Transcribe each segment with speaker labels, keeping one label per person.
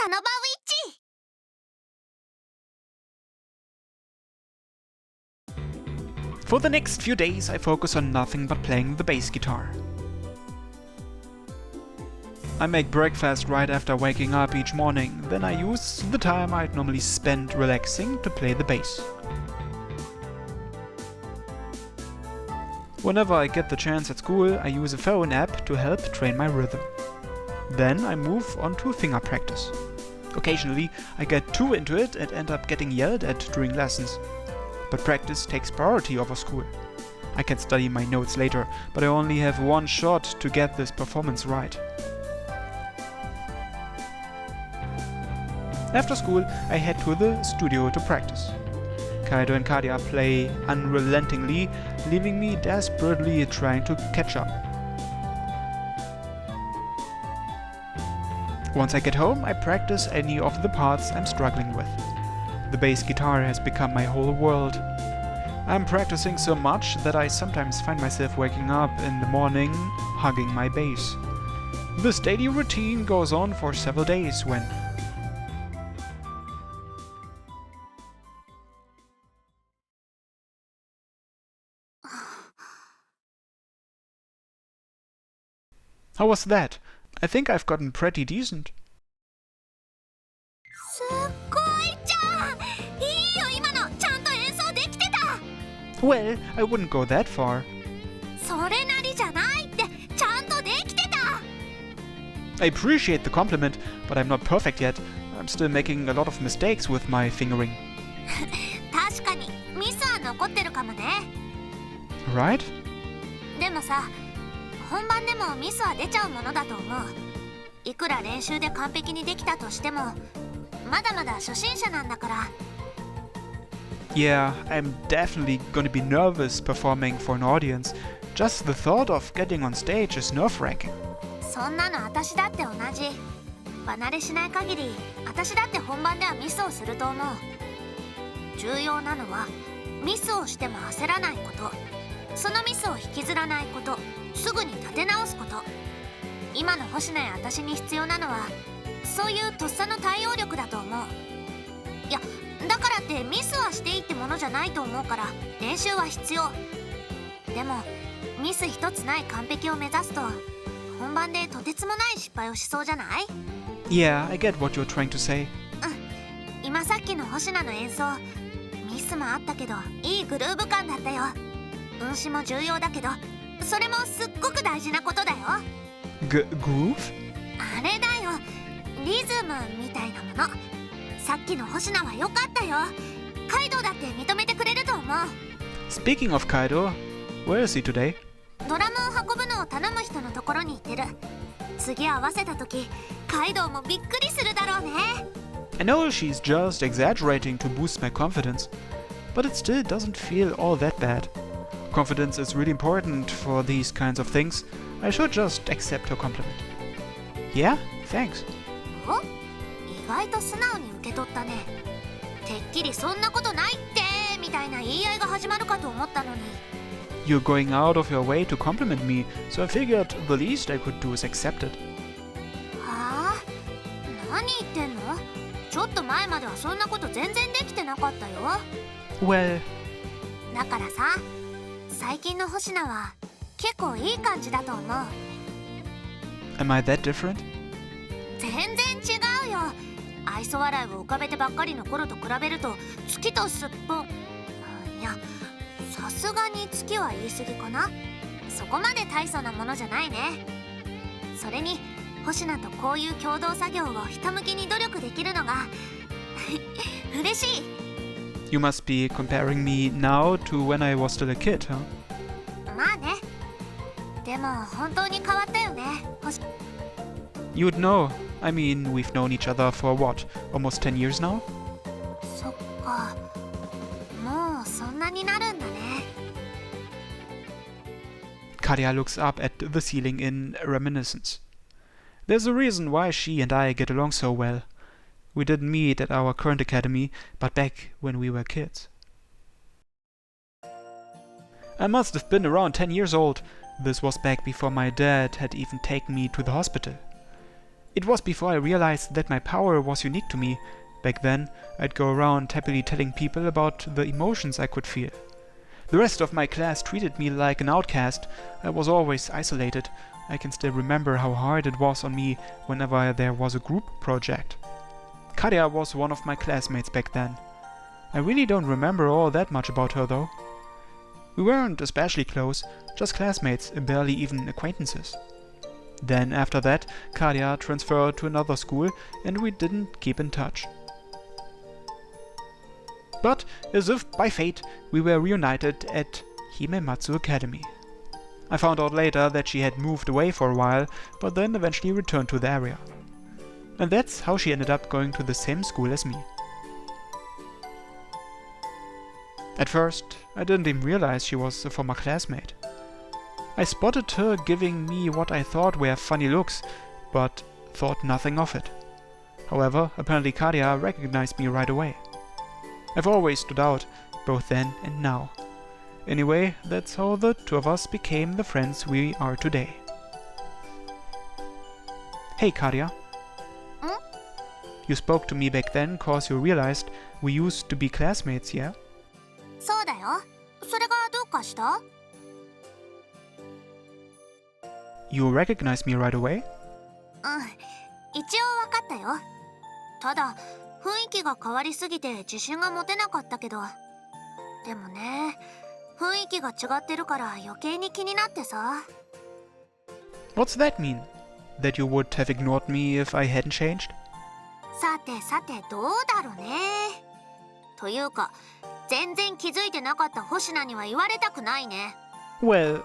Speaker 1: その場を1。
Speaker 2: For the next few days, I focus on nothing but playing the bass guitar. I make breakfast right after waking up each morning, then I use the time I'd normally spend relaxing to play the bass. Whenever I get the chance at school, I use a phone app to help train my rhythm. Then I move on to finger practice. Occasionally, I get too into it and end up getting yelled at during lessons. But practice takes priority over school. I can study my notes later, but I only have one shot to get this performance right. After school, I head to the studio to practice. Kaido and Kadia play unrelentingly, leaving me desperately trying to catch up. Once I get home, I practice any of the parts I'm struggling with. The bass guitar has become my whole world. I'm practicing so much that I sometimes find myself waking up in the morning, hugging my bass. This daily routine goes on for several days when How was that? I think I've gotten pretty decent.
Speaker 1: すっごいじゃん。いいよ今の。ちゃんと演奏できてた。
Speaker 2: Well, I wouldn't go that far.
Speaker 1: それなりじゃないってちゃんとできてた。
Speaker 2: I appreciate the compliment, but I'm not perfect yet. I'm still making a lot of mistakes with my fingering.
Speaker 1: 確かにミスは残ってるかもね。
Speaker 2: Right?
Speaker 1: でもさ、本番でもミスは出ちゃうものだと思う。いくら練習で完璧にできたとしても、まだまだ初心者なんだから。
Speaker 2: Yeah, I'm definitely gonna be nervous performing for an audience. Just the thought of getting on stage is nerve-wracking.
Speaker 1: そんなの私だって同じ。離れしない限り、私だって本番ではミスをすると思う。重要なのは、ミスをしても焦らないこと。そのミスを引きずらないこと。すぐに立て直すこと。今の星野や私に必要なのはそういうとっさの対応力だと思う。いやだからってミスはしていいってものじゃないと思うから練習は必要。でもミス一つない完璧を目指すと本番でとてつもない失敗をしそうじゃない？
Speaker 2: Yeah, I get what you're trying to say.
Speaker 1: 今さっきの星野の演奏ミスもあったけどいいグルーヴ感だったよ。運指も重要だけどそれもすっごく大事なことだよ。
Speaker 2: Groove?
Speaker 1: あれだよ、リズムみたいなもの。さっきの星名は良かったよ。カイドウだって認めてくれると思う。
Speaker 2: Speaking of Kaido, where is he today?
Speaker 1: ドラムを運ぶのを頼む人のところに行ってる。次合わせた時、カイドウもびっくりするだろうね。
Speaker 2: I know she's just exaggerating to boost my confidence, but it still doesn't feel all that bad. Confidence is really important for these kinds of things. I should just accept her compliment. Yeah? Thanks.
Speaker 1: お？意外と素直に受け取ったね。てっきりそんなことないってみたいな言い合いが始まるかと思ったのに。
Speaker 2: You're going out of your way to compliment me, so I figured the least I could do is accept it.
Speaker 1: はあ？何言ってんの？ちょっと前まではそんなこと全然できてなかったよ。
Speaker 2: Well...
Speaker 1: だからさ、最近の星名は結構いい感じだと思う。
Speaker 2: Am I that different?
Speaker 1: 全然違うよ。愛想笑いを浮かべてばっかりの頃と比べると月とすっぽん。いや、さすがに月は言い過ぎかな。そこまで大層なものじゃないね。それに星名とこういう共同作業をひたむきに努力できるのが嬉しい。
Speaker 2: You must be comparing me now to when I was still a kid, huh?
Speaker 1: まあね。でも本当に変わったよね。
Speaker 2: You'd know. I mean, we've known each other for what, almost 10 years now?
Speaker 1: そっか。もうそんなになるんだね。
Speaker 2: Kadia looks up at the ceiling in reminiscence. There's a reason why she and I get along so well. We didn't meet at our current academy, but back when we were kids. I must have been around 10 years old. This was back before my dad had even taken me to the hospital. It was before I realized that my power was unique to me. Back then, I'd go around happily telling people about the emotions I could feel. The rest of my class treated me like an outcast. I was always isolated. I can still remember how hard it was on me whenever there was a group project. Katja was one of my classmates back then. I really don't remember all that much about her though. We weren't especially close, just classmates, barely even acquaintances. Then after that, Katja transferred to another school and we didn't keep in touch. But, as if by fate, we were reunited at Himematsu Academy. I found out later that she had moved away for a while, but then eventually returned to the area. And that's how she ended up going to the same school as me. At first, I didn't even realize she was a former classmate. I spotted her giving me what I thought were funny looks, but thought nothing of it. However, apparently Katja recognized me right away. I've always stood out, both then and now. Anyway, that's how the two of us became the friends we are today. Hey Katja. You spoke to me back then cause you realized we used to be classmates, yeah?
Speaker 1: そうだよ。それがどうかした？
Speaker 2: You recognized me right away?
Speaker 1: 一応わかったよ。ただ、雰囲気が変わりすぎて自信が持てなかったけど。でもね、雰囲気が違ってるから余計に気になってさ。
Speaker 2: What's that mean? That you would have ignored me if I hadn't changed?
Speaker 1: さてさてどうだろうね。というか、全然気づいてなかった星名には言われたくないね。
Speaker 2: Well...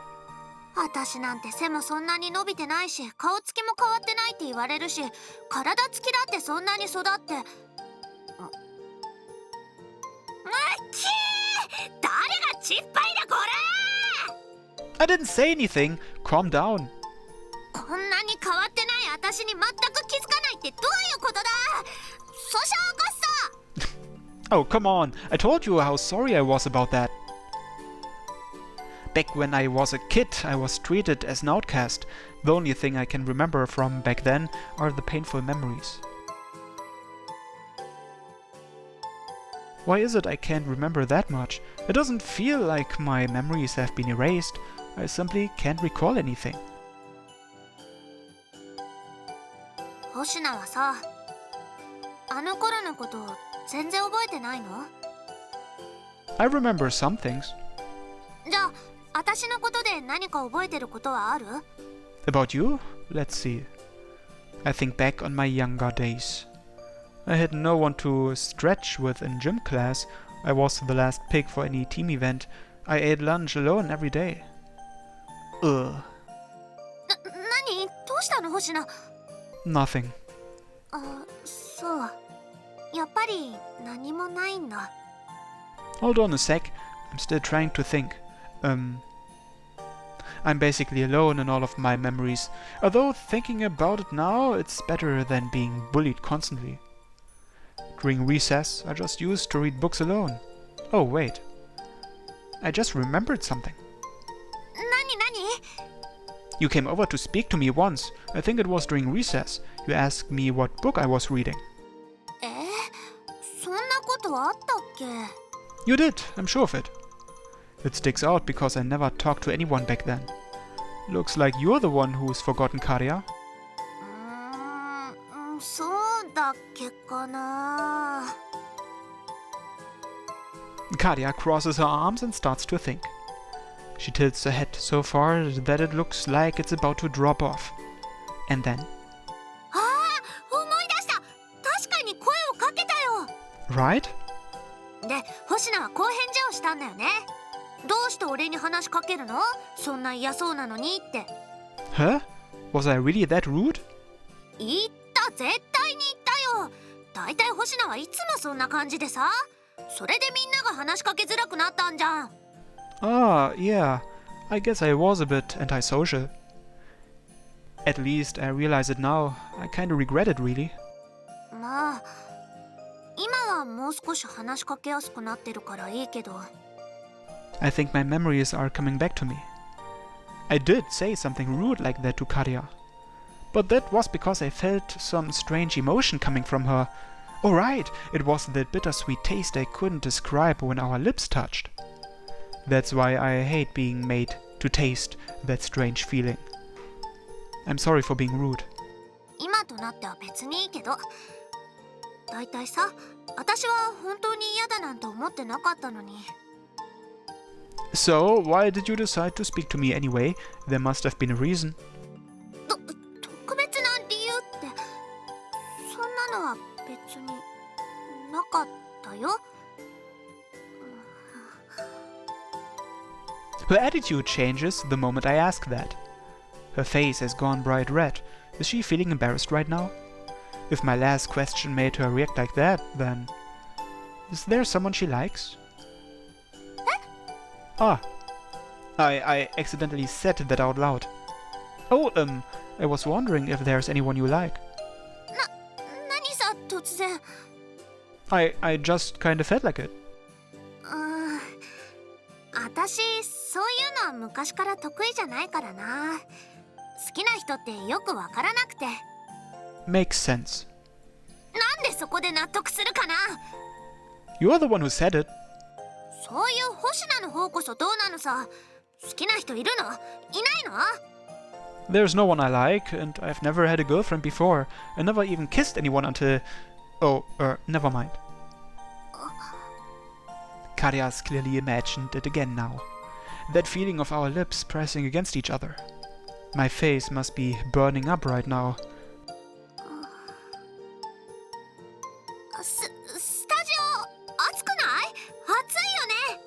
Speaker 1: 私なんて背もそんなに伸びてないし、顔つきも変わってないって言われるし、体つきだってそんなに育って。誰がちっぱいだこ
Speaker 2: I didn't say anything. Calm down.
Speaker 1: れ。こんなに変わってない私に全く気づかないってどういうことだ。訴訟起こすぞ。
Speaker 2: Oh, come on. I told you how sorry I was about that. Back when I was a kid, I was treated as an outcast. The only thing I can remember from back then are the painful memories. Why is it I can't remember that much? It doesn't feel like my memories have been erased. I simply can't recall anything.
Speaker 1: 星名はさ、あの頃のこと全然覚えてないの？
Speaker 2: I remember some things.
Speaker 1: じゃあ、私のことで何か覚えてることはある？
Speaker 2: About you? Let's see. I think back on my younger days. I had no one to stretch with in gym class. I was the last pick for any team event. I ate lunch alone every day. Ugh.
Speaker 1: 何？どうしたの星名？
Speaker 2: Nothing.
Speaker 1: あ、そう。やっぱり何もないんだ。
Speaker 2: Hold on a sec. I'm still trying to think. I'm basically alone in all of my memories. Although thinking about it now, it's better than being bullied constantly. During recess, I just used to read books alone. Oh, wait. I just remembered something.
Speaker 1: 何？
Speaker 2: You came over to speak to me once. I think it was during recess. You asked me what book I was reading.
Speaker 1: そんなことあったっけ？
Speaker 2: You did, I'm sure of it. It sticks out because I never talked to anyone back then. Looks like you're the one who's forgotten Katja.
Speaker 1: そうだっけかな。
Speaker 2: Katja crosses her arms and starts to think. She tilts her head so far that it looks like it's about to drop off. And then...
Speaker 1: 思い出した。確かに声をかけたよ。
Speaker 2: Right?
Speaker 1: で、星名はこう返事をしたんだよね。どうして俺に話しかけるの？そんな嫌そうなのにって。
Speaker 2: Huh? Was I really that rude?
Speaker 1: 言った、絶対に言ったよ。だいたい星名はいつもそんな感じでさ。それでみんなが話しかけづらくなったんじゃん。
Speaker 2: Ah, yeah. I guess I was a bit antisocial. At least I realize it now. I kinda regret it, really.
Speaker 1: まあ、今はもう少し話しかけやすくなってるからいいけど。
Speaker 2: I think my memories are coming back to me. I did say something rude like that to Katja. But that was because I felt some strange emotion coming from her. Oh right, it was that bittersweet taste I couldn't describe when our lips touched. That's why I hate being made to taste that strange feeling. I'm sorry for being rude.
Speaker 1: 今となっては別にいいけど、だいたいさ、私は本当に嫌だなんて思ってなかったのに。
Speaker 2: So, why did you decide to speak to me anyway? There must have been a reason.
Speaker 1: 特別な理由って、そんなのは別になかったよ。
Speaker 2: Her attitude changes the moment I ask that. Her face has gone bright red. Is she feeling embarrassed right now? If my last question made her react like that, then... Is there someone she likes? Ah. I accidentally said that out loud. Oh, I was wondering if there's anyone you like.
Speaker 1: 何さ、突然。
Speaker 2: I just kinda felt like it.
Speaker 1: 私、そういうのは昔から得意じゃないからな。好きな人ってよくわからなくて。
Speaker 2: Makes sense.
Speaker 1: なんでそこで納得するかな。
Speaker 2: You're the one who said it.
Speaker 1: そういう星名の方こそどうなのさ。好きな人いるの？いないの？
Speaker 2: There's no one I like, and I've never had a girlfriend before. I never even kissed anyone until... Oh, never mind. Karia's clearly imagined it again now. That feeling of our lips pressing against each other. My face must be burning up right now.
Speaker 1: スタジオ、暑くない？暑いよね。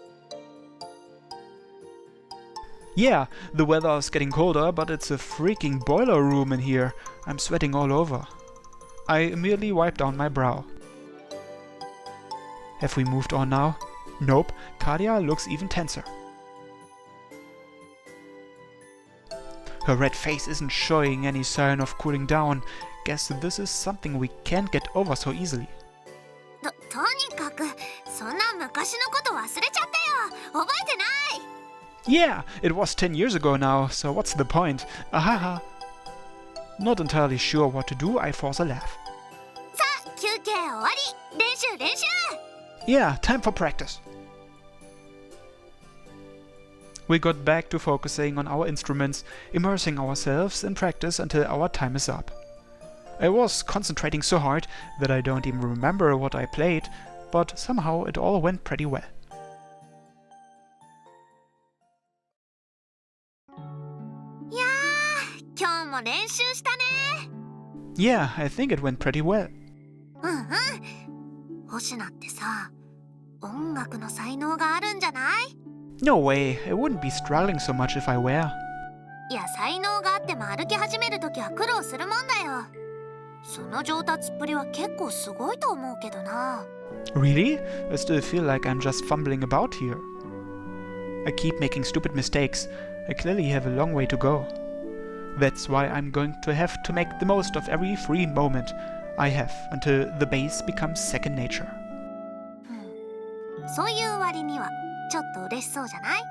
Speaker 2: Yeah, the weather is getting colder, but it's a freaking boiler room in here. I'm sweating all over. I immediately wipe down my brow. Have we moved on now? Nope, Karia looks even tenser. Her red face isn't showing any sign of cooling down. Guess this is something we can't get over so easily.
Speaker 1: とにかく、そんな昔のこと忘れちゃったよ。覚えてない。
Speaker 2: Yeah, it was 10 years ago now, so what's the point? Ahaha. Not entirely sure what to do, I force a laugh.
Speaker 1: さあ、休憩終わり。練習。
Speaker 2: Yeah, time for practice. We got back to focusing on our instruments, immersing ourselves in practice until our time is up. I was concentrating so hard that I don't even remember what I played, but somehow it all went pretty well.
Speaker 1: いやー、今日も練習したね。
Speaker 2: Yeah, I think it went pretty well.
Speaker 1: 星名ってさ、音楽の才能があるんじゃない？
Speaker 2: No way, I wouldn't be struggling so much if I were.
Speaker 1: いや、才能があっても歩き始めるときは苦労するもんだよ。その上達っぷりは結構すごいと思うけどな。
Speaker 2: Really? I still feel like I'm just fumbling about here. I keep making stupid mistakes. I clearly have a long way to go. That's why I'm going to have to make the most of every free moment I have until the bass becomes second nature.
Speaker 1: そういう割にはちょっと嬉しそうじゃない？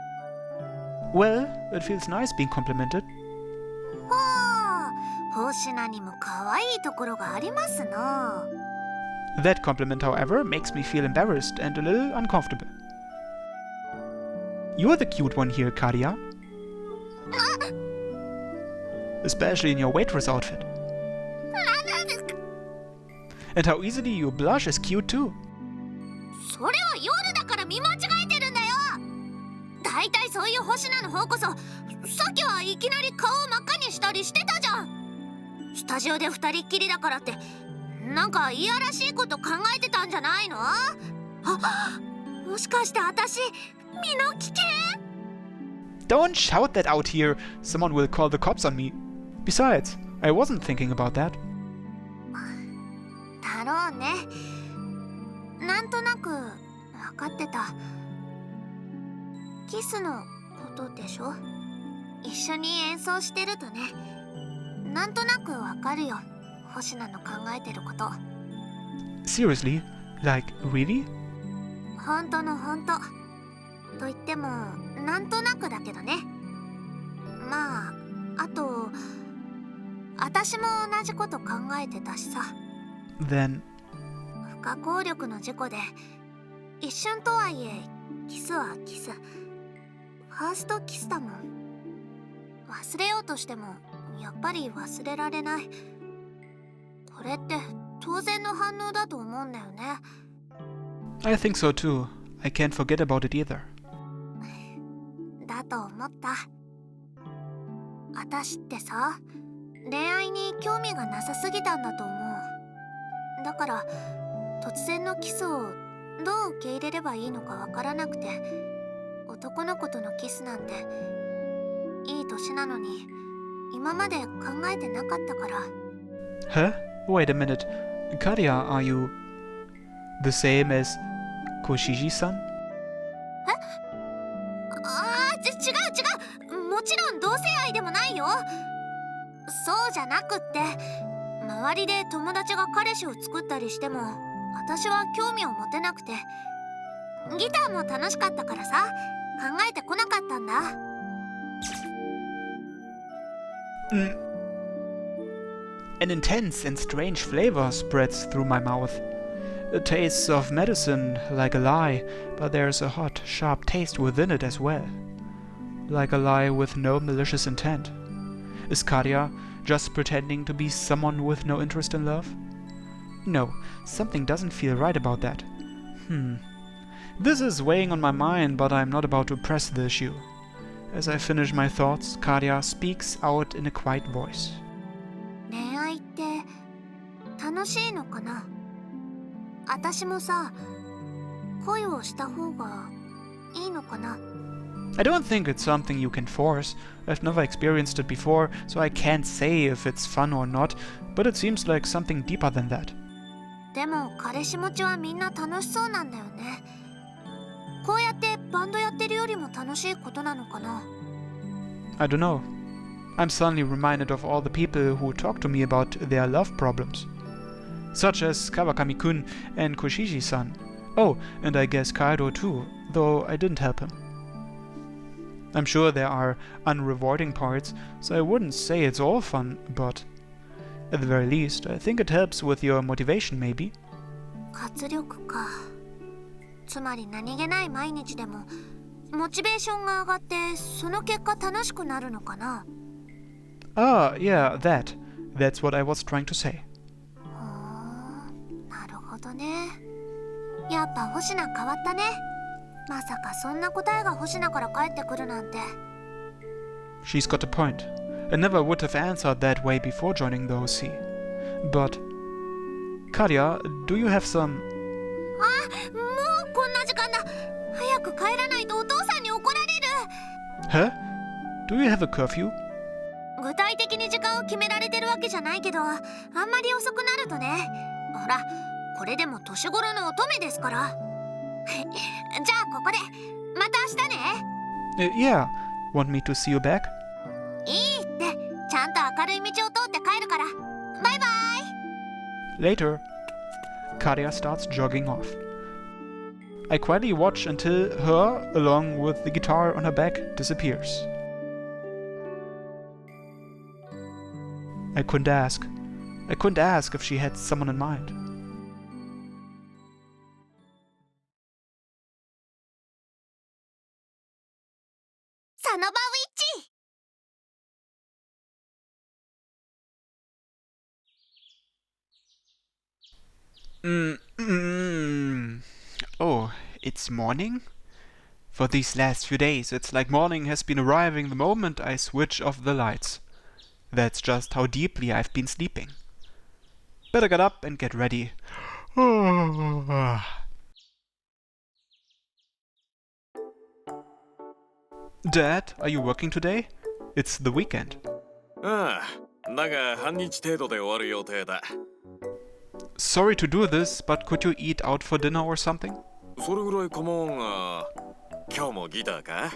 Speaker 2: Well, it feels nice being complimented.
Speaker 1: ほう、星名にも可愛いところがありますな。
Speaker 2: That compliment, however, makes me feel embarrassed and a little uncomfortable. You're the cute one here, Karia. Especially in your waitress outfit. And how easily you blush is cute too.
Speaker 1: それは夜だから見間違えてるんだよ。だいたいそういう星名の方こそ、さっきはいきなり顔を真っ赤にしたりしてたじゃん。スタジオで二人っきりだからって、なんかいやらしいこと考えてたんじゃないの？もしかして私、身の危険？
Speaker 2: Don't shout that out here. Someone will call the cops on me. Besides, I wasn't thinking about that.
Speaker 1: だろうね。なんとなく分かってた。キスのことでしょ？一緒に演奏してるとね、なんとなく分かるよ。星名の考えてること。
Speaker 2: Seriously? Like, really?
Speaker 1: 本当の本当。と言っても、なんとなくだけどね。まあ、あと、私も同じこと考えてたしさ。
Speaker 2: Then
Speaker 1: 不可抗力の事故で一瞬とはいえキスはキス、ファーストキスだもん。忘れようとしてもやっぱり忘れられない。これって当然の反応だと思うんだよね。
Speaker 2: I think so too. I can't forget about it either.
Speaker 1: だと思った。私ってさ、恋愛に興味がなさすぎたんだと思う。だから突然のキスをどう受け入れればいいのかわからなくて、男の子とのキスなんていい年なのに今まで考えてなかったから。
Speaker 2: Huh? Wait a minute. Kadia, are you the same as Koshiji-san?
Speaker 1: 違う、もちろん同性愛でもないよ。そうじゃなくって、周りで友達が彼氏を作ったりしても私は興味を持てなくて、ギターも楽しかったからさ、考えてこなかったんだ。
Speaker 2: An intense and strange flavor spreads through my mouth. It tastes of medicine, like a lie, but there's a hot, sharp taste within it as well. Like a lie with no malicious intent. Is Kadia just pretending to be someone with no interest in love? No, something doesn't feel right about that. This is weighing on my mind, but I'm not about to press the issue. As I finish my thoughts, Kadia speaks out in a quiet voice.
Speaker 1: 恋愛って楽しいのかな。私もさ、恋をした方がいいのかな。
Speaker 2: I don't think it's something you can force. I've never experienced it before, so I can't say if it's fun or not, but it seems like something deeper than that.
Speaker 1: でも彼氏持ちはみんな楽しそうなんだよね。こうやってバンドやってるよりも楽しいことなのかな。
Speaker 2: I don't know. I'm suddenly reminded of all the people who talk to me about their love problems. Such as Kawakami-kun and Koshiji-san. Oh, and I guess Kaido too, though I didn't help him. I'm sure there are unrewarding parts, so I wouldn't say it's all fun, but at the very least, I think it helps with your motivation, maybe.
Speaker 1: 活力か。つまり何気ない毎日でもモチベーションが上がって、その結果楽しくなるのかな。
Speaker 2: Ah, yeah, that. That's what I was trying to say.
Speaker 1: なるほどね。やっぱ星名変わったね。まさかそんな答えが星名から返ってくるなんて。
Speaker 2: She's got a point. I never would have answered that way before joining the OC. But Kadia, do you have some...
Speaker 1: もうこんな時間だ。早く帰らないとお父さんに怒られる。
Speaker 2: Huh? Do you have a curfew?
Speaker 1: 具体的に時間を決められてるわけじゃないけど、あんまり遅くなるとね。ほら、これでも年頃の乙女ですから。じゃあここでまた明日ね。
Speaker 2: Yeah. Want me to see you back?
Speaker 1: いいって、ちゃんと明るい道を通って帰るから。バイバイ。
Speaker 2: Later. Kadia starts jogging off. I quietly watch until her, along with the guitar on her back, disappears. I couldn't ask. I couldn't ask if she had someone in mind.
Speaker 1: Sanoba Witchy!
Speaker 2: Oh, it's morning? For these last few days, it's like morning has been arriving the moment I switch off the lights. That's just how deeply I've been sleeping. Better get up and get ready. Dad, are you working today? It's the weekend.
Speaker 3: ああ、だが半日程度で終わる予定だ。
Speaker 2: Sorry to do this, but could you eat out for dinner or something?
Speaker 3: それぐらい構わんが、今日もギターか？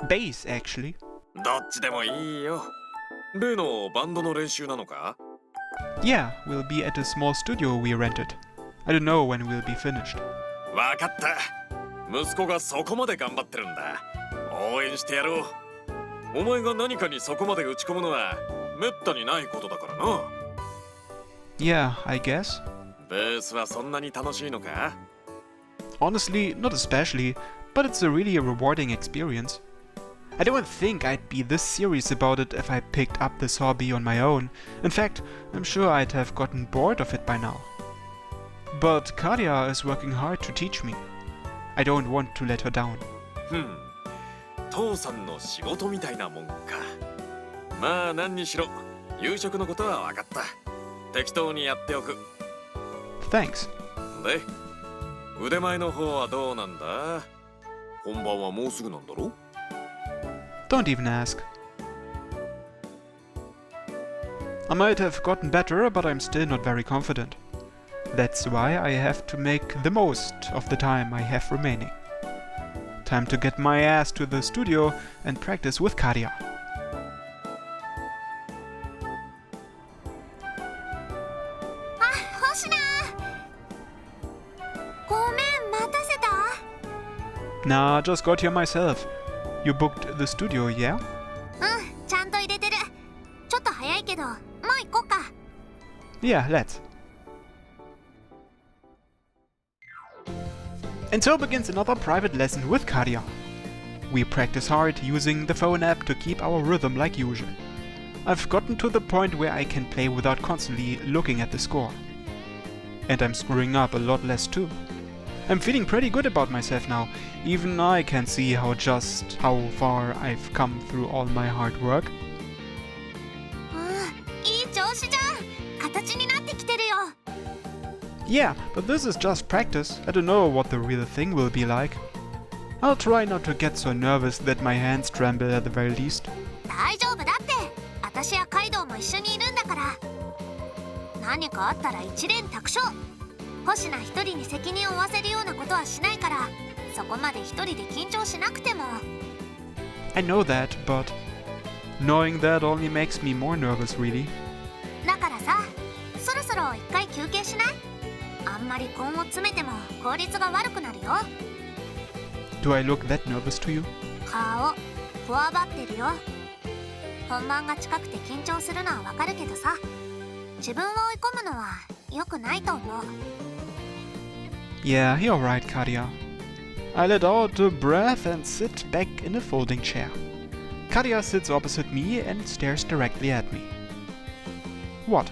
Speaker 2: Bass, actually.
Speaker 3: どっちでもいいよ。例のバンドの練習なのか？
Speaker 2: Yeah, we'll be at a small studio we rented. I don't know when we'll be finished.
Speaker 3: わかった。息子がそこまで頑張ってるんだ。応援してやろう。お前が何かにそこまで打ち込むのはめったにないことだからな。
Speaker 2: Yeah, I guess.
Speaker 3: ベースはそんなに楽しいのか？
Speaker 2: Honestly, not especially, but it's really a rewarding experience. I don't think I'd be this serious about it if I picked up this hobby on my own. In fact, I'm sure I'd have gotten bored of it by now. But Kadia is working hard to teach me. I don't want to let her down.
Speaker 3: 父さんの仕事みたいなもんか。まあ何にしろ夕食のことは分かった。適当にやっておく。
Speaker 2: Thanks.
Speaker 3: で、腕前の方はどうなんだ？本番はもうすぐなんだろ？
Speaker 2: Don't even ask. I might have gotten better, but I'm still not very confident. That's why I have to make the most of the time I have remaining. Time to get my ass to the studio and practice with Kadia.
Speaker 1: 星名、ごめん待たせた。
Speaker 2: Nah, just got here myself. You booked the studio, yeah?
Speaker 1: ちゃんと入れてる。ちょっと早いけどもう行こうか。
Speaker 2: Yeah, let's. And so begins another private lesson with Kadia. We practice hard using the phone app to keep our rhythm like usual. I've gotten to the point where I can play without constantly looking at the score. And I'm screwing up a lot less too. I'm feeling pretty good about myself now. Even I can see how far I've come through all my hard work.
Speaker 1: いい調子じゃん。形になってきてるよ。
Speaker 2: Yeah, but this is just practice. I don't know what the real thing will be like. I'll try not to get so nervous that my hands tremble at the very least.
Speaker 1: 大丈夫だって。私やカイドウも一緒にいるんだから。何かあったら一連卓勝。星名一人に責任を負わせるようなことはしないから、そこまで一人で緊張しなくても。
Speaker 2: I know that, but knowing that only makes me more nervous, really.
Speaker 1: だからさ、そろそろ一回休憩しない？あんまり根を詰めても効率が悪くなるよ。
Speaker 2: Do I look that nervous to you?
Speaker 1: 顔、こわばってるよ。本番が近くて緊張するのはわかるけどさ、自分を追い込むのは良くないと思う。
Speaker 2: Yeah, you're right, Kadia. I let out a breath and sit back in a folding chair. Kadia sits opposite me and stares directly at me. What?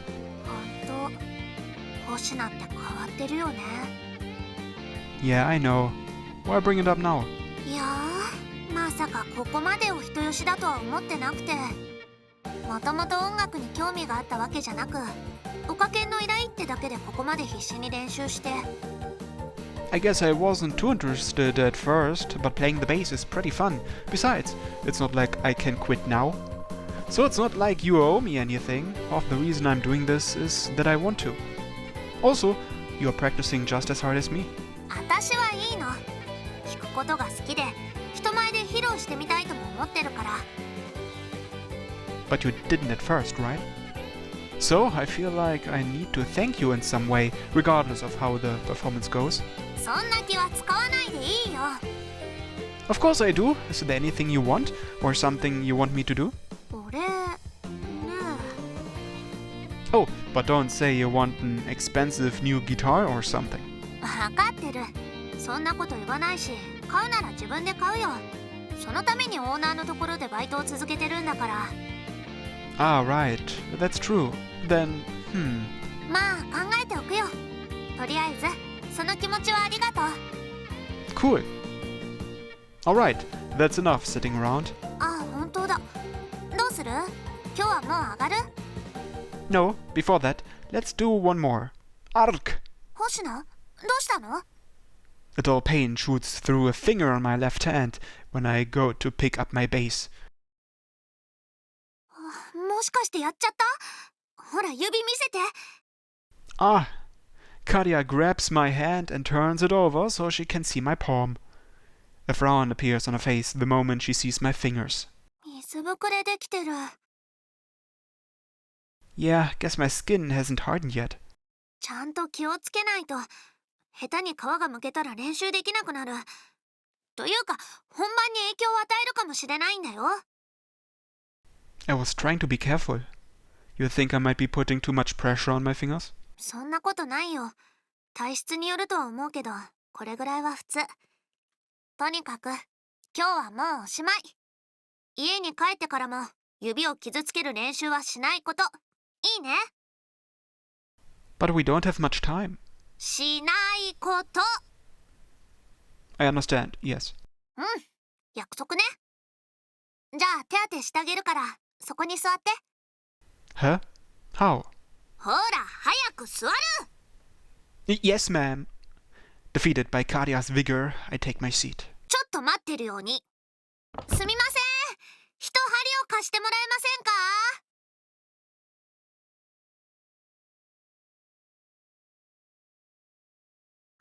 Speaker 1: ほんと、星名って変わってるよね。
Speaker 2: Yeah, I know. Why bring it up now?
Speaker 1: いやー、まさかここまでお人よしだとは思ってなくて、もともと音楽に興味があったわけじゃなく、おかけんの依頼ってだけでここまで必死に練習して。
Speaker 2: I guess I wasn't too interested at first, but playing the bass is pretty fun. Besides, it's not like I can quit now. So it's not like you owe me anything. Half the reason I'm doing this is that I want to. Also, you're practicing just as hard as me.
Speaker 1: 私はいいの。弾くことが好きで、人前で披露してみたいとも思ってるから。
Speaker 2: But you didn't at first, right? So I feel like I need to thank you in some way, regardless of how the performance goes.
Speaker 1: そんな気は使わないでいいよ。
Speaker 2: Of course I do. Is there anything you want? Or something you want me to do?
Speaker 1: 俺、ね
Speaker 2: Oh, but don't say you want an expensive new guitar or something.
Speaker 1: え、分かってる。そんなこと言わないし、買うなら自分で買うよ。そのためにオーナーのところでバイトを続けてるんだから。
Speaker 2: Ah, right. That's true. Then,
Speaker 1: まあ考えておくよ。とりあえずその気持ちはありがとう。
Speaker 2: Cool. Alright, that's enough sitting around.
Speaker 1: あ、本当だ。どうする？今日はもう上がる？
Speaker 2: No, before that, let's do one more. Ark!
Speaker 1: 星野、どうしたの？
Speaker 2: A dull pain shoots through a finger on my left hand when I go to pick up my bass.
Speaker 1: もしかしてやっちゃった？ほら指見せて。
Speaker 2: Ah! Kadia grabs my hand and turns it over so she can see my palm. A frown appears on her face the moment she sees my fingers.
Speaker 1: 水ぶくれできてる。
Speaker 2: Yeah, guess my skin hasn't hardened yet.
Speaker 1: ちゃんと気をつけないと、下手に皮がむけたら練習できなくなる。というか、本番に影響を与えるかもしれないんだよ。
Speaker 2: I was trying to be careful. You think I might be putting too much pressure on my fingers?
Speaker 1: そんなことないよ。体質によるとは思うけど、これぐらいは普通。とにかく、今日はもうおしまい。家に帰ってからも指を傷つける練習はしないこと。いいね。
Speaker 2: But we don't have much time.
Speaker 1: しないこと。
Speaker 2: I understand, yes.
Speaker 1: うん、約束ね。じゃあ手当てしてあげるから、そこに座って。
Speaker 2: Huh? How?
Speaker 1: ほら、早く座る。
Speaker 2: Yes, ma'am. Defeated by Kadia's vigor, I take my seat.
Speaker 1: ちょっと待ってるように。すみません。一針を貸してもらえませ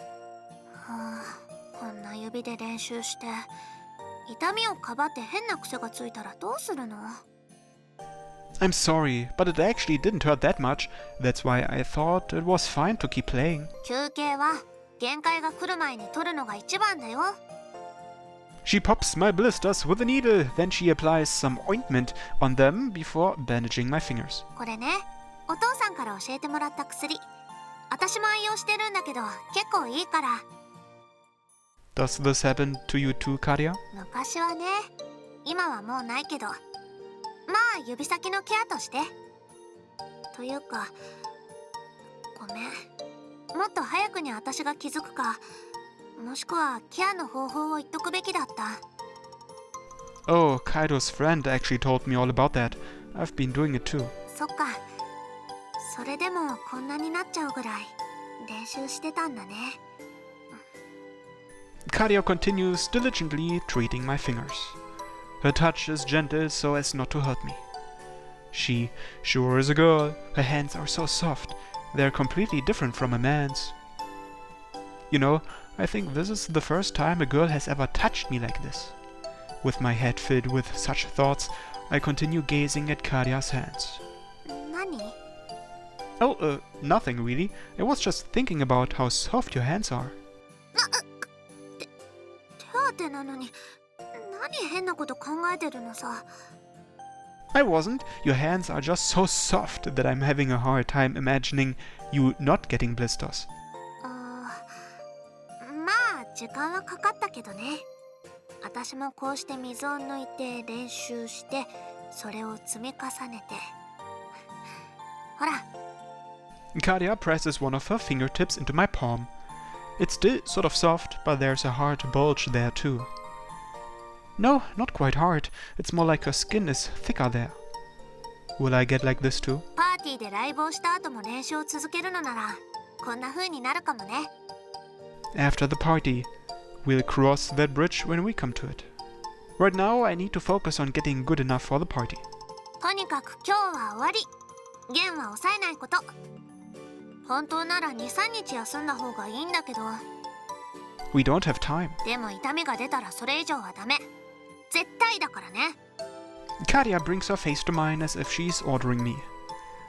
Speaker 1: んか？はあ、こんな指で練習して痛みをかばって変な癖がついたらどうするの？
Speaker 2: I'm sorry, but it actually didn't hurt that much. That's why I thought it was fine to keep playing.
Speaker 1: 休憩は限界が来る前に取るのが一番だよ。
Speaker 2: She pops my blisters with a needle, then she applies some ointment on them before bandaging my fingers.
Speaker 1: これね、お父さんから教えてもらった薬。私も愛用してるんだけど結構いいから。
Speaker 2: Does this happen to you too, Kadia?
Speaker 1: 昔はね、今はもうないけど、まあ指先のケアとして。というか、ごめん。もっと早くに私が気づくか、もしくはケアの方法を言っとくべきだった。
Speaker 2: Oh, Kaido's friend actually told me all about that. I've been doing it too.
Speaker 1: そっか。それでもこんなになっちゃうぐらい練習してたんだね。
Speaker 2: Kadia continues diligently treating my fingers. Her touch is gentle so as not to hurt me. She sure is a girl. Her hands are so soft. They're completely different from a man's. You know, I think this is the first time a girl has ever touched me like this. With my head filled with such thoughts, I continue gazing at Kadia's hands.
Speaker 1: 何？
Speaker 2: Oh, nothing really. I was just thinking about how soft your hands are.
Speaker 1: 手当てなのに何変なこと考えてるのさ。
Speaker 2: I wasn't. Your hands are just so soft that I'm having a hard time imagining you not getting blisters.
Speaker 1: まあ時間はかかったけどね。私もこうして水を抜いて練習してそれを積み重ねて。ほら。
Speaker 2: Kadia presses one of her fingertips into my palm. It's still sort of soft, but there's a hard bulge there too. No, not quite hard. It's more like her skin is thicker there. Will I get like this too?
Speaker 1: パーティーでライブをした後も練習を続けるのならこんな風になるかもね。
Speaker 2: After the party, we'll cross that bridge when we come to it. Right now, I need to focus on getting good enough for the party.
Speaker 1: とにかく今日は終わり。弦は抑えないこと。本当なら 2,3 日休んだ方がいいんだけど。
Speaker 2: We don't have time.
Speaker 1: でも痛みが出たらそれ以上はダメ。絶対だからね。
Speaker 2: Kadia brings her face to mine as if she's ordering me.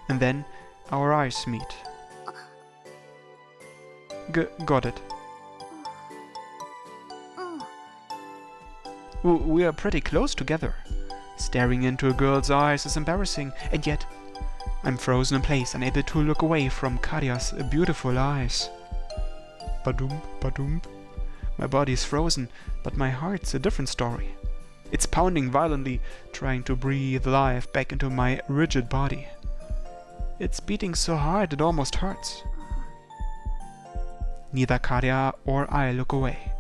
Speaker 2: And then our eyes meet. Got it.
Speaker 1: うん。
Speaker 2: We are pretty close together. Staring into a girl's eyes is embarrassing, and yet I'm frozen in place, unable to look away from Kadia's beautiful eyes. Badum, badum. My body is frozen, but my heart's a different story. It's pounding violently, trying to breathe life back into my rigid body. It's beating so hard it almost hurts. Neither Kadia or I look away.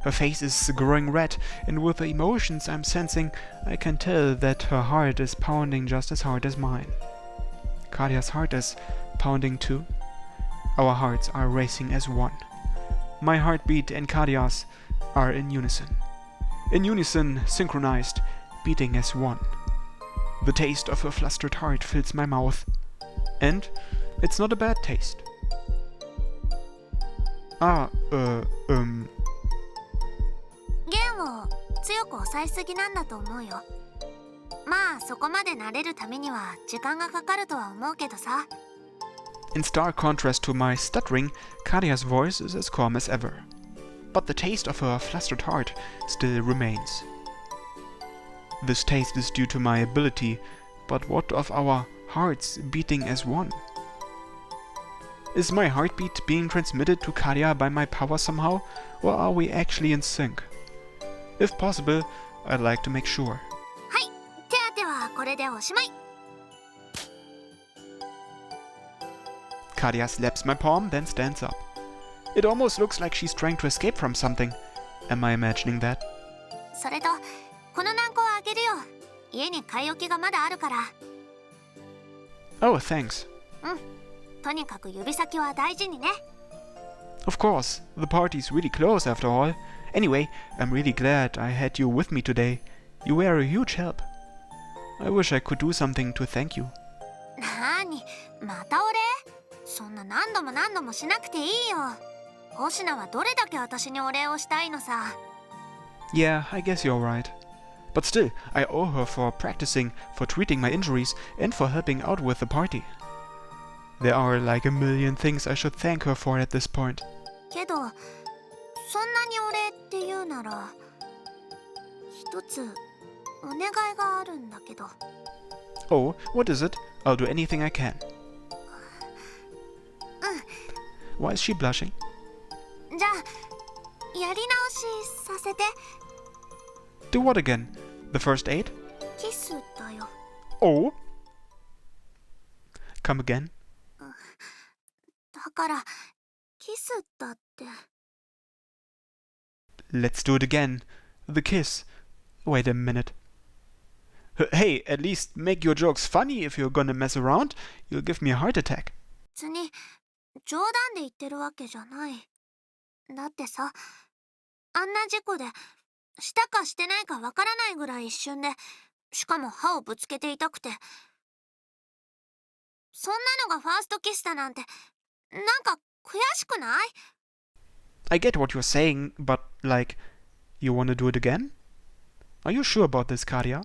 Speaker 2: Her face is growing red, and with the emotions I'm sensing, I can tell that her heart is pounding just as hard as mine. Kadia's heart is pounding too. Our hearts are racing as one. My heartbeat and Kadia's are in unison. In unison, synchronized, beating as one. The taste of her flustered heart fills my mouth. And it's not a bad taste.
Speaker 1: 弦を強く押さえすぎなんだと思うよ。まあそこまで慣れるためには時間がかかるとは思うけどさ。
Speaker 2: In stark contrast to my stuttering, Kadia's voice is as calm as ever. But the taste of her flustered heart still remains. This taste is due to my ability, But what of our hearts beating as one? Is my heartbeat being transmitted to Karia by my power somehow, or are we actually in sync? If possible, I'd like to make sure.
Speaker 1: はい、手当てはこれでおしまい。
Speaker 2: Karia slaps my palm, then stands up. It almost looks like she's trying to escape from something. Am I imagining that?
Speaker 1: それとこの軟膏あげるよ。家に買い置きがまだあるから。
Speaker 2: Oh, thanks.
Speaker 1: とにかく指先は大事にね。
Speaker 2: Of course, the party's really close after all. Anyway, I'm really glad I had you with me today. You were a huge help. I wish I could do something to thank you.
Speaker 1: なーに、またお礼？そんな何度も何度もしなくていいよ。星名はどれだけ私にお礼をしたいのさ。
Speaker 2: Yeah, I guess you're right. But still, I owe her for practicing, for treating my injuries, and for helping out with the party. There are like a million things I should thank her for at this point.
Speaker 1: けど、そんなにお礼って言うなら、一つお願いがあるんだけど。
Speaker 2: Oh, what is it? I'll do anything I can. Why is she blushing?
Speaker 1: じゃあ、やり直しさせて。
Speaker 2: Do what again? The first aid?
Speaker 1: キスだよ。
Speaker 2: Oh? Come again?
Speaker 1: だから、キスだって。
Speaker 2: Let's do it again. The kiss. Wait a minute. Hey, at least make your jokes funny if you're gonna mess around. You'll give me a heart attack.
Speaker 1: 別に冗談で言ってるわけじゃない。だってさ、あんな事故でしたかしてないかわからないぐらい一瞬で、しかも歯をぶつけて痛くて、そんなのがファーストキスだなんて、なんか悔しくない？
Speaker 2: I get what you're saying, but like, you wanna do it again? Are you sure about this, Karia?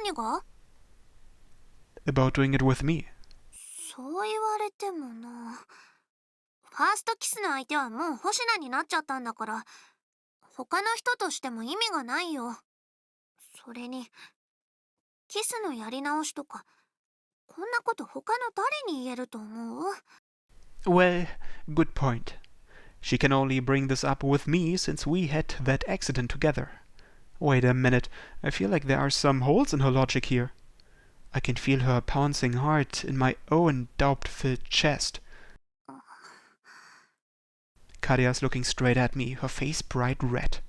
Speaker 1: 何が？
Speaker 2: About doing it with me?
Speaker 1: そう言われてもな。ファーストキスの相手はもう星名になっちゃったんだから、他の人としても意味がないよ。それに、キスのやり直しとか、こんなこと他の誰に言えると思う？
Speaker 2: Well, good point. She can only bring this up with me since we had that accident together. Wait a minute, I feel like there are some holes in her logic here. I can feel her pouncing hard in my own doubt-filled chest. Karia's looking straight at me, her face bright red.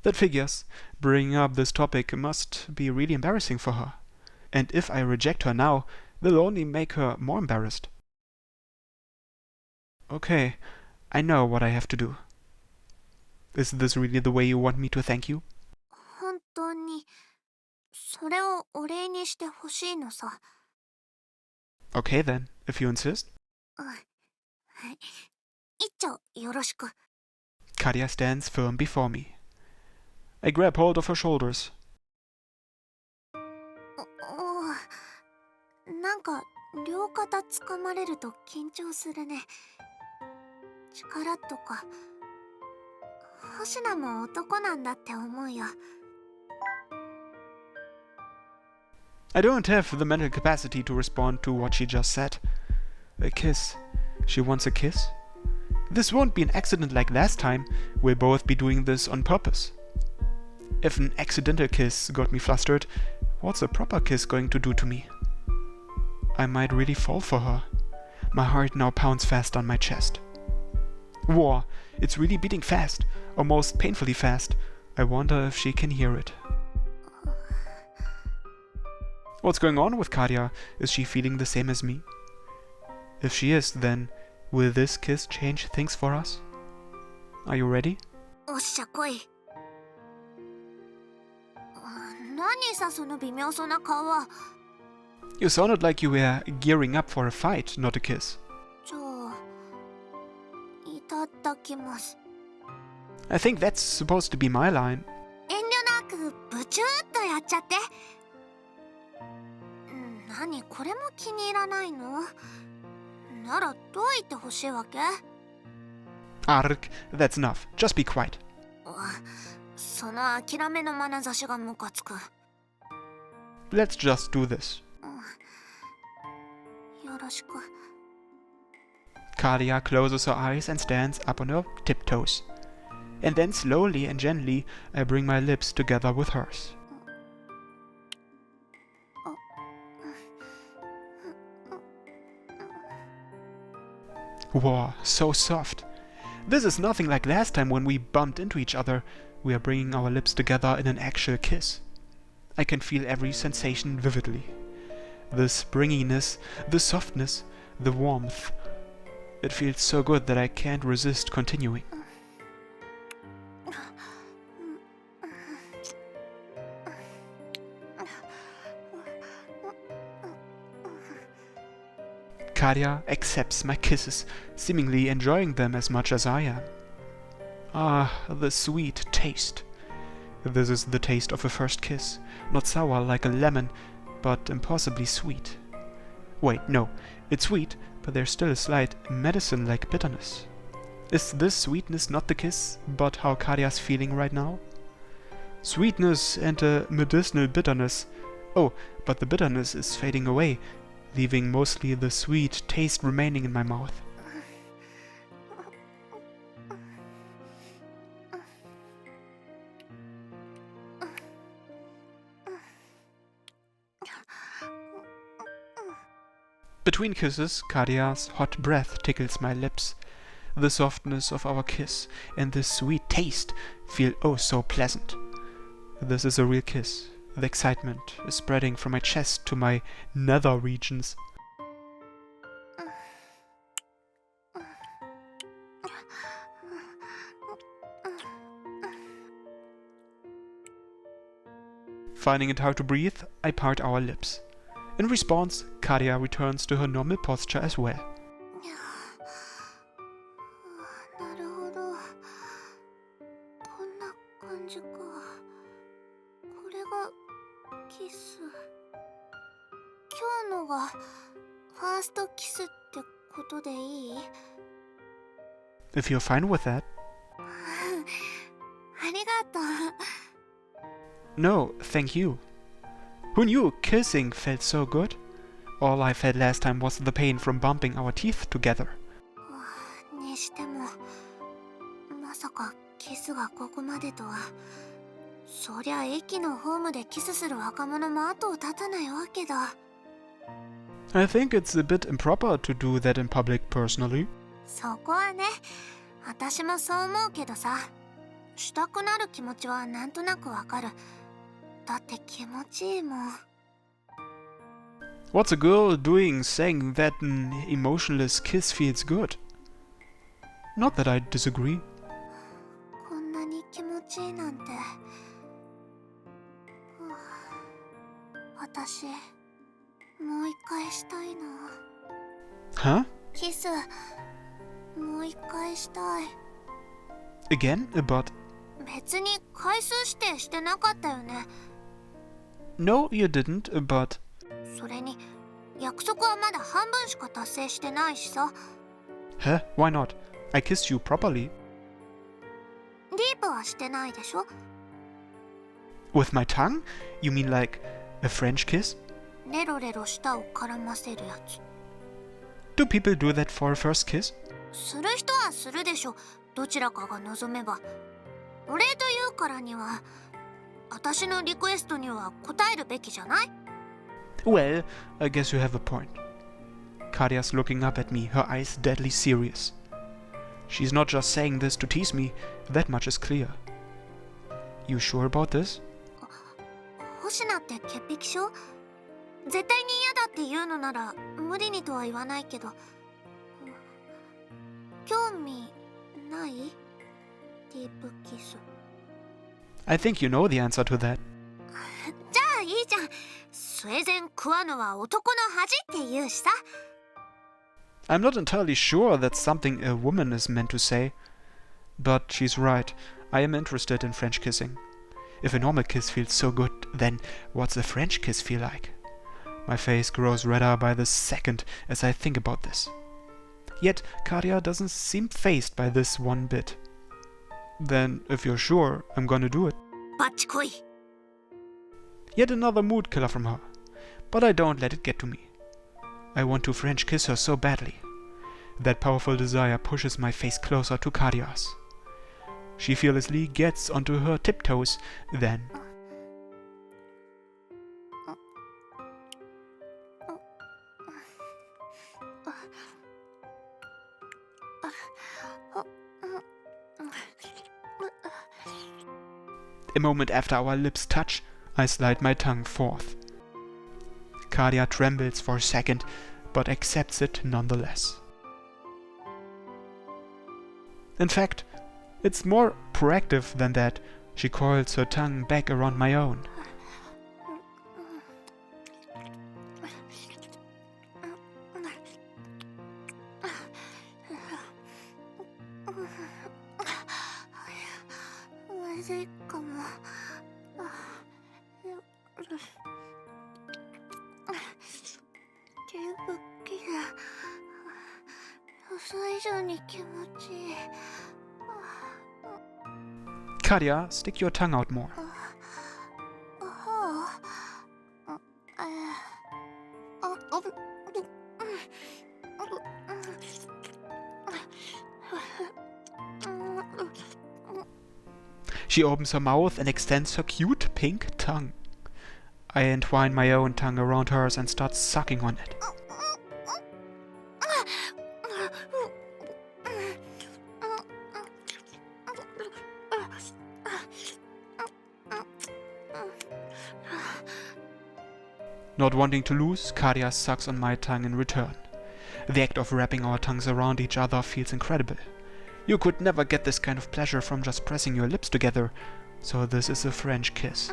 Speaker 2: That figures. Bringing up this topic must be really embarrassing for her. And if I reject her now, will only make her more embarrassed. Okay, I know what I have to do. Is this really the way you want me to thank you?
Speaker 1: 本当に、それをお礼にしてほしいのさ。
Speaker 2: Okay then, if you insist.
Speaker 1: 一丁よろしく。
Speaker 2: Karia stands firm before me. I grab hold of her shoulders.
Speaker 1: なんか両肩掴まれると緊張するね。力とか星名も男なんだって思うよ。
Speaker 2: I don't have the mental capacity to respond to what she just said. A kiss. She wants a kiss? This won't be an accident like last time. We'll both be doing this on purpose. If an accidental kiss got me flustered, what's a proper kiss going to do to me? I might really fall for her. My heart now pounds fast on my chest. Whoa, it's really beating fast, almost painfully fast. I wonder if she can hear it. What's going on with Karia? Is she feeling the same as me? If she is, then will this kiss change things for us? Are you ready?
Speaker 1: おっしゃ来い。何さその微妙そうな顔は。
Speaker 2: You sounded like you were gearing up for a fight, not a kiss.
Speaker 1: じゃあ、いただきます。
Speaker 2: I think that's supposed to be my line.
Speaker 1: 遠慮なくブチューっとやっちゃって。何これも気に入らないの？ならどう言ってほしいわけ？
Speaker 2: Ark, that's enough. Just be quiet.
Speaker 1: その諦めの眼差しがムカつく。
Speaker 2: Let's just do this.
Speaker 1: よろしく。
Speaker 2: Kadia closes her eyes and stands up on her tiptoes. And then slowly and gently I bring my lips together with hers. Wow, so soft. This is nothing like last time when we bumped into each other. We are bringing our lips together in an actual kiss. I can feel every sensation vividly. The springiness, the softness, the warmth. It feels so good that I can't resist continuing. Kadia accepts my kisses, seemingly enjoying them as much as I am. Ah, the sweet taste. This is the taste of a first kiss, not sour like a lemon, but impossibly sweet. Wait, no, it's sweet, but there's still a slight medicine-like bitterness. Is this sweetness not the kiss, but how Kadia's feeling right now? Sweetness and a medicinal bitterness. Oh, but the bitterness is fading away, leaving mostly the sweet taste remaining in my mouth. Between kisses, Kadia's hot breath tickles my lips. The softness of our kiss and the sweet taste feel oh so pleasant. This is a real kiss. The excitement is spreading from my chest to my nether regions. Finding it hard to breathe, I part our lips. In response, Kadia returns to her normal posture as well.
Speaker 1: なるほど。こんな感じか。これがキス。今日のがファーストキスってことでいい？
Speaker 2: If you're fine with that.
Speaker 1: ありがとう。
Speaker 2: No, thank you. Who knew kissing felt so good? All I felt last time was the pain from bumping our teeth together.
Speaker 1: にしても、まさかキスがここまでとは。そりゃ駅のホームでキスする若者も後を絶たないわけだ。
Speaker 2: I think it's a bit improper to do that in public personally.
Speaker 1: そこはね、私もそう思うけどさ。したくなる気持ちはなんとなくわかる。だって気持ちいいもん。
Speaker 2: What's a girl doing saying that an emotionless kiss feels good? Not that I disagree.
Speaker 1: こんなに気持ちいいなんて。私、もう一回したいな。
Speaker 2: Huh?
Speaker 1: キス、もう一回したい。
Speaker 2: Again? But...
Speaker 1: 別に回数指定してなかったよね。
Speaker 2: No, you didn't, but...
Speaker 1: それに、約束はまだ半分しか達成してないしさ。
Speaker 2: Huh? Why not? I kissed you properly.
Speaker 1: ディープはしてないでしょ。
Speaker 2: With my tongue? You mean like a French kiss?
Speaker 1: レロレロ舌を絡ませるやつ。
Speaker 2: Do people do that for a first kiss?
Speaker 1: する人はするでしょ。どちらかが望めば。お礼というからには、私のリクエストには応えるべきじゃない？
Speaker 2: Well, I guess you have a point. Kadia's looking up at me, her eyes deadly serious. She's not just saying this to tease me, that much is clear. You sure about this?
Speaker 1: 星名って潔癖症？絶対に嫌だって言うのなら無理にとは言わないけど。興味ない？ディープキス。
Speaker 2: I think you know the answer to that.
Speaker 1: じゃあいいじゃん。スウェーデン食わぬは男の恥って言うしさ。
Speaker 2: I'm not entirely sure that's something a woman is meant to say. But she's right. I am interested in French kissing. If a normal kiss feels so good, then what's a French kiss feel like? My face grows redder by the second as I think about this. Yet Kadia doesn't seem fazed by this one bit. Then, if you're sure, I'm gonna do it.
Speaker 1: バッチ来い。
Speaker 2: Yet another mood killer from her. but I don't let it get to me. I want to French kiss her so badly. That powerful desire pushes my face closer to Karia's. She fearlessly gets onto her tiptoes, then... A moment after our lips touch, I slide my tongue forth. Karia trembles for a second, but accepts it nonetheless. In fact, it's more proactive than that. She coils her tongue back around my own. Karia, stick your tongue out more. She opens her mouth and extends her cute pink tongue. I entwine my own tongue around hers and start sucking on it. Not wanting to lose, Karia sucks on my tongue in return. The act of wrapping our tongues around each other feels incredible. You could never get this kind of pleasure from just pressing your lips together, so this is a French kiss.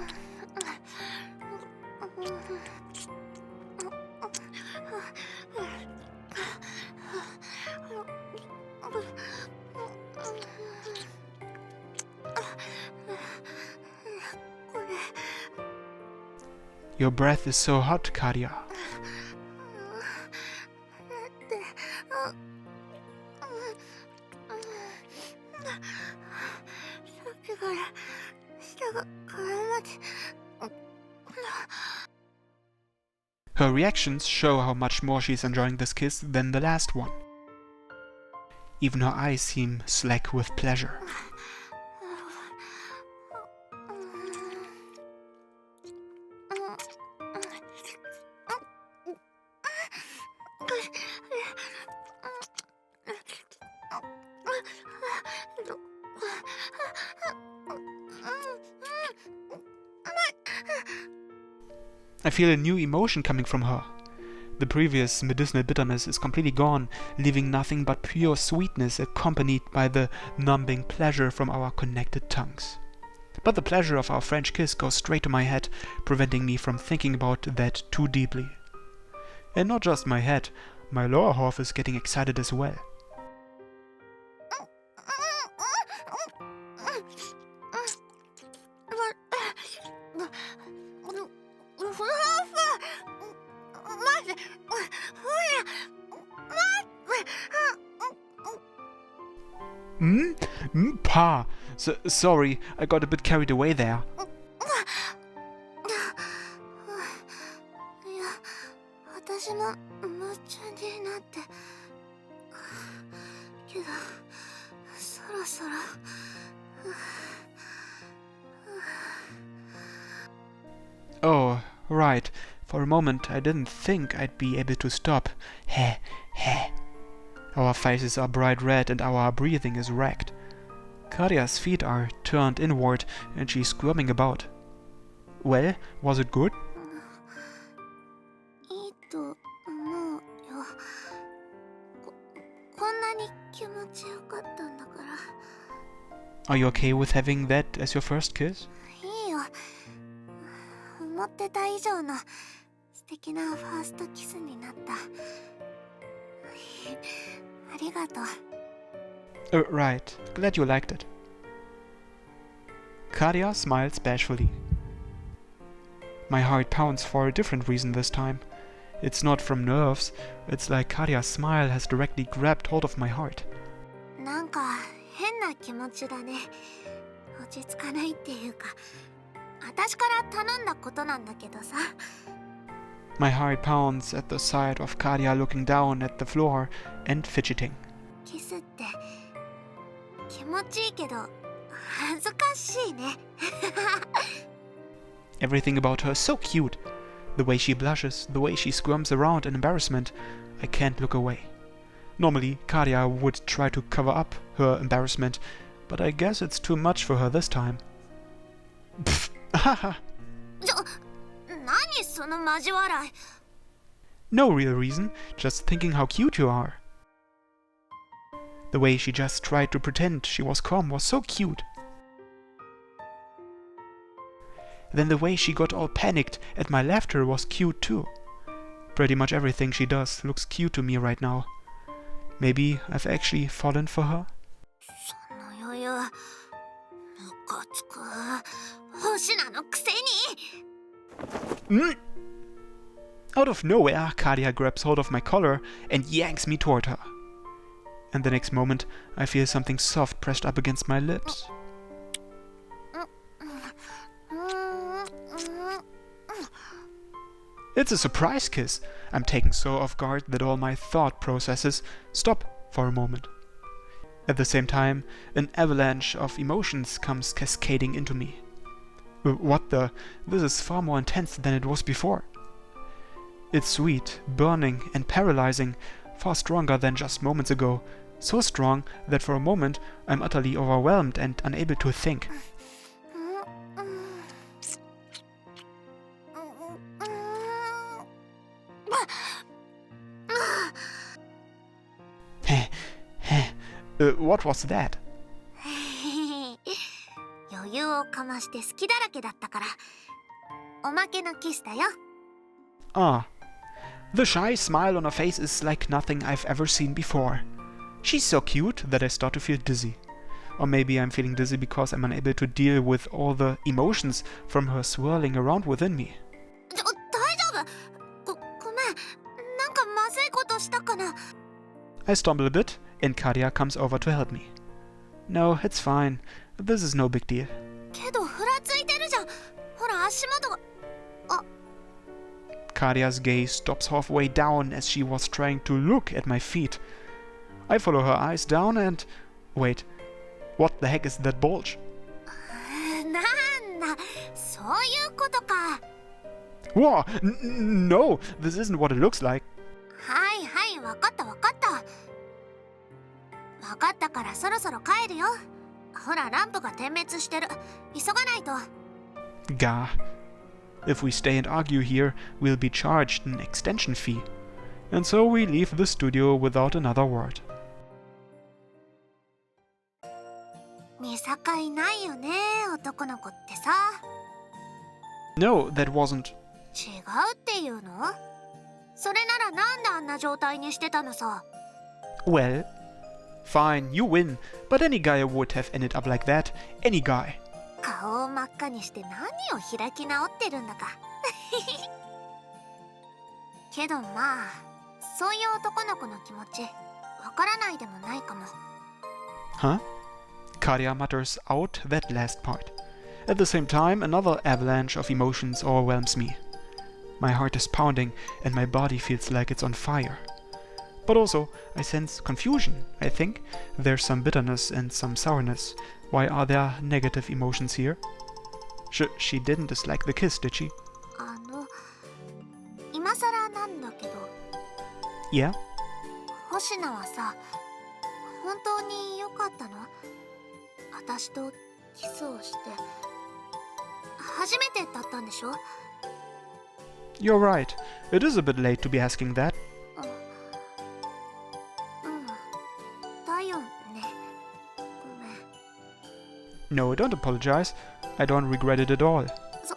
Speaker 2: Your breath is so hot, Karia. Her reactions show how much more she's enjoying this kiss than the last one. Even her eyes seem slack with pleasure. I feel a new emotion coming from her. The previous medicinal bitterness is completely gone, leaving nothing but pure sweetness accompanied by the numbing pleasure from our connected tongues. But the pleasure of our French kiss goes straight to my head, preventing me from thinking about that too deeply. And not just my head, my lower half is getting excited as well. Pa, sorry, I got a bit carried away there. Oh, right. For a moment I didn't think I'd be able to stop. Heh, heh. Our faces are bright red and our breathing is wrecked. Karia's feet are turned inward and she's squirming about. Well, was it good? Are you okay with having that as your first kiss? Right, glad you liked it. Karia smiles bashfully. My heart pounds for a different reason this time. It's not from nerves, it's like Karia's smile has directly grabbed hold of my heart. My heart pounds at the sight of Kadia looking down at the floor and fidgeting.
Speaker 1: キスって気持ちいいけど恥ずかしいね。
Speaker 2: Everything about her is so cute. The way she blushes, the way she squirms around in embarrassment, I can't look away. Normally, Kadia would try to cover up her embarrassment, but I guess it's too much for her this time. Pfft, haha.
Speaker 1: 何その交笑い。
Speaker 2: No real reason, just thinking how cute you are. The way she just tried to pretend she was calm was so cute. Then the way she got all panicked at my laughter was cute too. Pretty much everything she does looks cute to me right now. Maybe I've actually fallen for her?
Speaker 1: その余裕ムカつく。星なのくせに。
Speaker 2: Out of nowhere, Kadia grabs hold of my collar and yanks me toward her. And the next moment, I feel something soft pressed up against my lips. It's a surprise kiss. I'm taken so off guard that all my thought processes stop for a moment. At the same time, an avalanche of emotions comes cascading into me. What the? This is far more intense than it was before. It's sweet, burning, and paralyzing, far stronger than just moments ago. So strong that for a moment I'm utterly overwhelmed and unable to think. What was that?
Speaker 1: 余裕をかまして好きだらけだったからおまけのキスだよ。
Speaker 2: Ah. The shy smile on her face is like nothing I've ever seen before. She's so cute that I start to feel dizzy. Or maybe I'm feeling dizzy because I'm unable to deal with all the emotions from her swirling around within me.
Speaker 1: 大丈夫？ごめん。なんかまずいことしたかな。
Speaker 2: I stumble a bit and Kadia comes over to help me. No, it's fine. This is no big deal.
Speaker 1: けどふらついてるじゃん。ほら足元が。
Speaker 2: Kadia's gaze stops halfway down as she was trying to look at my feet. I follow her eyes down and... Wait, what the heck is that bulge?
Speaker 1: なんだ、そういうことか。
Speaker 2: Whoa! No! This isn't what it looks like.
Speaker 1: はいはい、わかったわかった。わかったからそろそろ帰るよ。ほら、ランプが点滅してる。急がないと。
Speaker 2: Gah. If we stay and argue here, we'll be charged an extension fee. And so we leave the studio without another word.
Speaker 1: 見境ないよね、男の子ってさ。
Speaker 2: No, that wasn't...
Speaker 1: 違うっていうの？それならなんであんな状態にしてたのさ。
Speaker 2: Well... Fine, you win, but any guy would have ended up like that. Any guy.
Speaker 1: 顔を真っ赤にして何を開き直ってるんだか。けどまあ、そういう男の子の気持ち、わからないでもないかも。
Speaker 2: Huh? Kadia mutters out that last part. At the same time, another avalanche of emotions overwhelms me. My heart is pounding and my body feels like it's on fire. But also, I sense confusion, I think. There's some bitterness and some sourness. Why are there negative emotions here? She didn't dislike the kiss, did she?
Speaker 1: 今さらなんだけど。
Speaker 2: Yeah?
Speaker 1: 星名はさ、本当に良かったの？私とキスをして。初めてだったんでしょ？
Speaker 2: You're right. It is a bit late to be asking that.
Speaker 1: だよね。ごめん。
Speaker 2: No, don't apologize. I don't regret it at all.
Speaker 1: そっ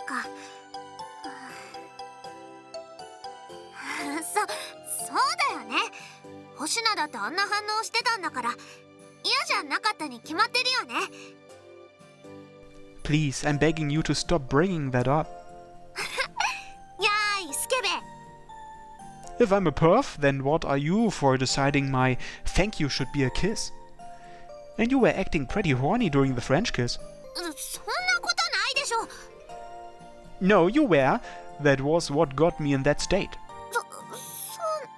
Speaker 1: か。そうだよね。星名だってあんな反応してたんだから嫌じゃなかったに決まってるよね。
Speaker 2: Please, I'm begging you to stop bringing that up.
Speaker 1: やーい、スケベ。
Speaker 2: If I'm a perv, then what are you for deciding my thank you should be a kiss? And you were acting pretty horny during the French kiss.
Speaker 1: そんなことないでしょ。
Speaker 2: No, you were. That was what got me in that state.
Speaker 1: そ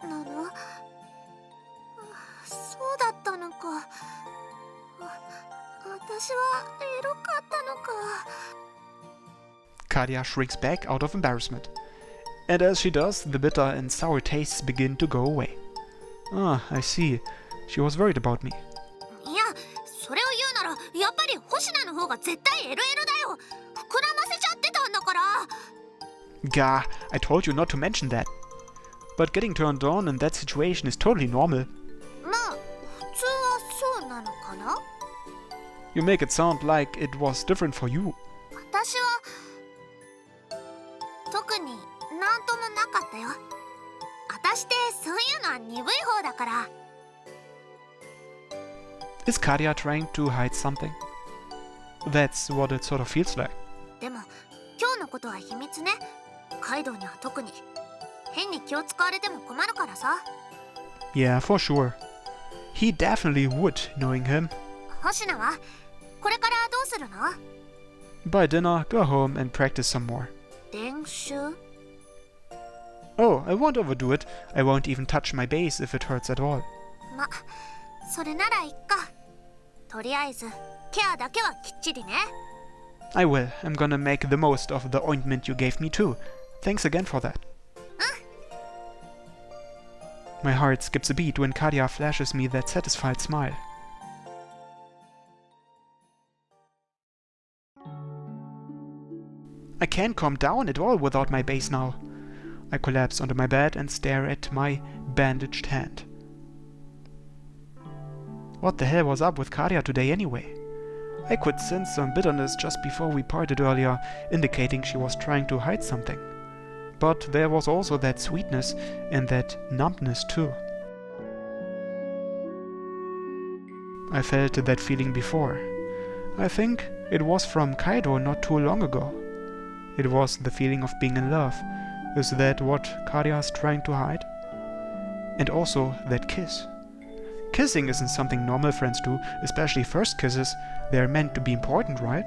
Speaker 1: うなの？そうだったのか。私はエロかったのか。
Speaker 2: Kadia shrinks back out of embarrassment. And as she does, the bitter and sour tastes begin to go away. Ah, I see. She was worried about me.
Speaker 1: いや、それを言うならやっぱり星名の方が絶対 LL だよ。膨らませちゃってたんだから。
Speaker 2: Gah, I told you not to mention that. But getting turned on in that situation is totally normal.
Speaker 1: まあ、普通はそうなのかな。
Speaker 2: You make it sound like it was different for you.
Speaker 1: 私は特になんともなかったよ。私ってそういうのは鈍い方だから。
Speaker 2: Is Kadia trying to hide something? That's what it sort of feels like.
Speaker 1: でも今日のことは秘密ね。カイドウには特に。変に気を使われても困るからさ。
Speaker 2: Yeah, for sure. He definitely would, knowing him.
Speaker 1: 星名はこれからどうするの？
Speaker 2: By dinner, go home and practice some more.
Speaker 1: 練習？
Speaker 2: Oh, I won't overdo it. I won't even touch my base if it hurts at all.
Speaker 1: ま、それならいっか。とりあえずケアだけはきっちりね。
Speaker 2: I will. I'm gonna make the most of the ointment you gave me too. Thanks again for that. My heart skips a beat when Kadia flashes me that satisfied smile. I can't calm down at all without my base now. I collapse onto my bed and stare at my bandaged hand. What the hell was up with Kadia today anyway? I could sense some bitterness just before we parted earlier, indicating she was trying to hide something. But there was also that sweetness and that numbness too. I felt that feeling before. I think it was from Kaido not too long ago. It was the feeling of being in love. Is that what Kadia is trying to hide? And also that kiss. Kissing isn't something normal friends do, especially first kisses. They're meant to be important, right?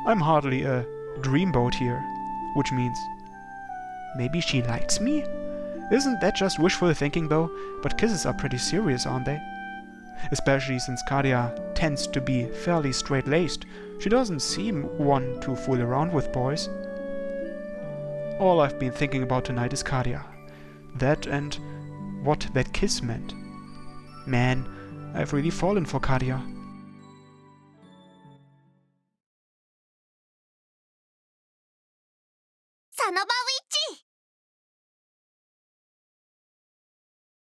Speaker 2: I'm hardly a dreamboat here, which means maybe she likes me? Isn't that just wishful thinking though? But kisses are pretty serious, aren't they? Especially since Kadia tends to be fairly straight-laced. She doesn't seem one to fool around with boys. All I've been thinking about tonight is Kadia. That and what that kiss meant. Man, I've really fallen for Kadia.